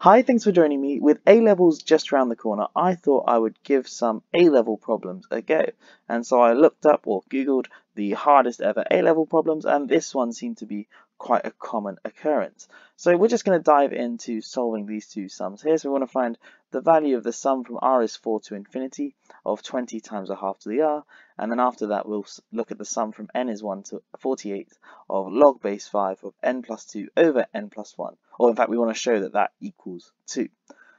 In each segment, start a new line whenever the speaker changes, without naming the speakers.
Hi, thanks for joining me. With A-levels just around the corner, I thought I would give some A-level problems a go. And so I looked up or Googled the hardest ever A-level problems, and this one seemed to be quite a common occurrence. So we're just going to dive into solving these two sums here. So we want to find the value of the sum from r is 4 to infinity of 20 times a half to the r, and then after that we'll look at the sum from n is 1 to 48 of log base 5 of n plus 2 over n plus 1. Or in fact, we want to show that that equals 2.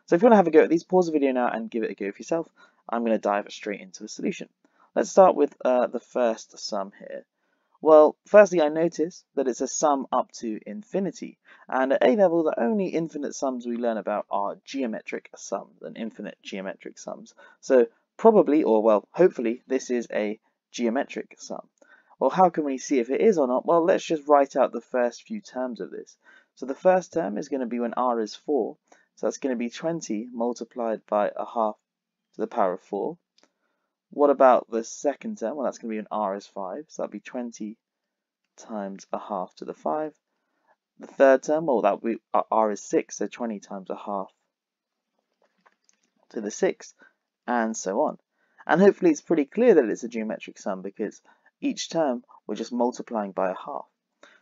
So if you want to have a go at these, pause the video now and give it a go for yourself. I'm going to dive straight into the solution. Let's start with the first sum here. Well, firstly, I notice that it's a sum up to infinity. And at A level, the only infinite sums we learn about are geometric sums and infinite geometric sums. So probably, or well, hopefully, this is a geometric sum. Well, how can we see if it is or not? Well, let's just write out the first few terms of this. So the first term is going to be when r is 4. So that's going to be 20 multiplied by a half to the power of 4. What about the second term? Well, that's going to be when r is 5. So that'll be 20 times a half to the 5. The third term, well, that would be r is 6. So 20 times a half to the 6th, and so on. And hopefully it's pretty clear that it's a geometric sum because each term we're just multiplying by a half.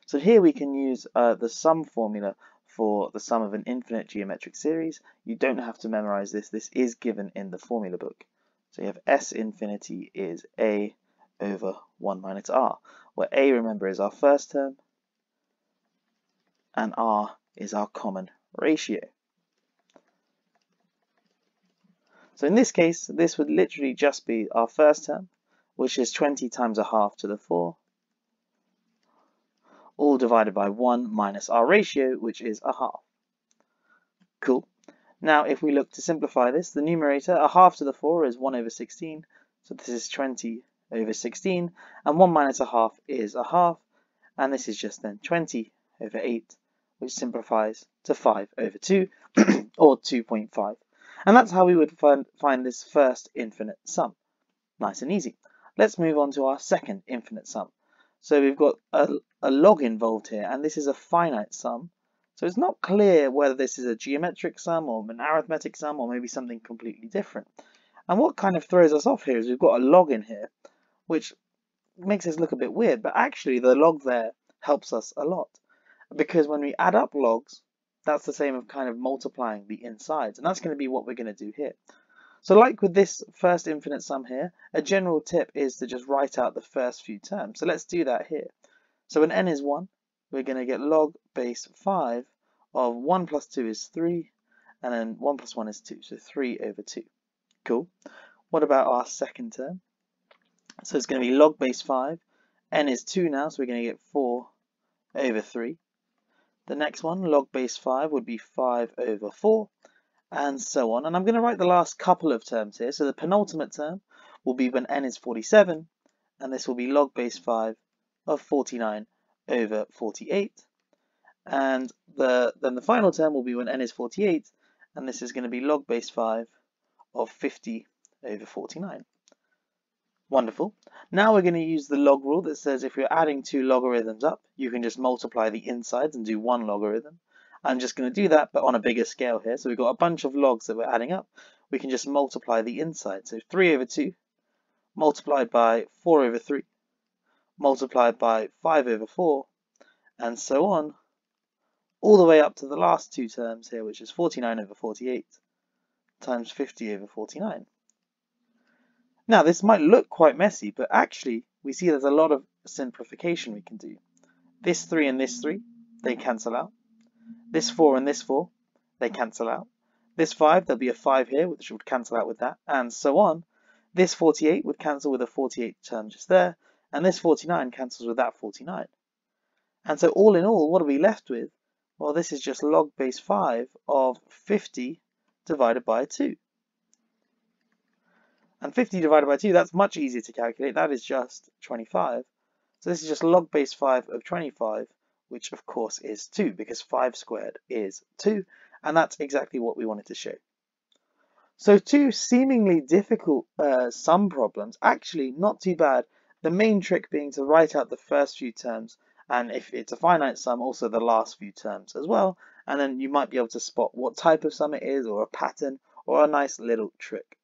So here we can use the sum formula for the sum of an infinite geometric series. You don't have to memorize this. This is given in the formula book. So you have S infinity is A over 1 minus R, where A, remember, is our first term and R is our common ratio. So in this case, this would literally just be our first term, which is 20 times a half to the 4, all divided by 1 minus our ratio, which is a half. Cool. Now, if we look to simplify this, the numerator, a half to the 4 is 1 over 16, so this is 20 over 16, and 1 minus a half is a half, and this is just then 20 over 8, which simplifies to 5 over 2, or 2.5. And that's how we would find this first infinite sum. Nice and easy. Let's move on to our second infinite sum. So we've got a log involved here, and this is a finite sum. So it's not clear whether this is a geometric sum or an arithmetic sum or maybe something completely different. And what kind of throws us off here is we've got a log in here, which makes this look a bit weird, but actually the log there helps us a lot. Because when we add up logs, that's the same of kind of multiplying the insides, and that's going to be what we're going to do here. So like with this first infinite sum here, a general tip is to just write out the first few terms. So let's do that here. So when n is 1, we're going to get log base 5 of 1 plus 2 is 3, and then 1 plus 1 is 2, so 3 over 2. Cool. What about our second term? So it's going to be log base 5. N is 2 now, so we're going to get 4 over 3. The next one, log base 5, would be 5 over 4. And so on. And I'm going to write the last couple of terms here. So the penultimate term will be when n is 47, and this will be log base 5 of 49 over 48. And then the final term will be when n is 48, and this is going to be log base 5 of 50 over 49. Wonderful. Now we're going to use the log rule that says if you're adding two logarithms up, you can just multiply the insides and do one logarithm. I'm just going to do that, but on a bigger scale here. So we've got a bunch of logs that we're adding up. We can just multiply the inside. So 3 over 2 multiplied by 4 over 3 multiplied by 5 over 4, and so on, all the way up to the last two terms here, which is 49 over 48 times 50 over 49. Now, this might look quite messy, but actually, we see there's a lot of simplification we can do. This 3 and this 3, they cancel out. This 4 and this 4, they cancel out. This 5, there'll be a 5 here, which would cancel out with that, and so on. This 48 would cancel with a 48 term just there, and this 49 cancels with that 49. And so all in all, what are we left with? Well, this is just log base 5 of 50 divided by 2. And 50 divided by 2, that's much easier to calculate. That is just 25. So this is just log base 5 of 25, which of course is 2, because 5 squared is 2, and that's exactly what we wanted to show. So two seemingly difficult sum problems, actually not too bad. The main trick being to write out the first few terms, and if it's a finite sum, also the last few terms as well, and then you might be able to spot what type of sum it is, or a pattern, or a nice little trick.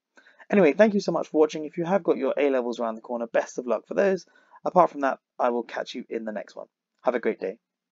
Anyway, thank you so much for watching. If you have got your A-levels around the corner, best of luck for those. Apart from that, I will catch you in the next one. Have a great day.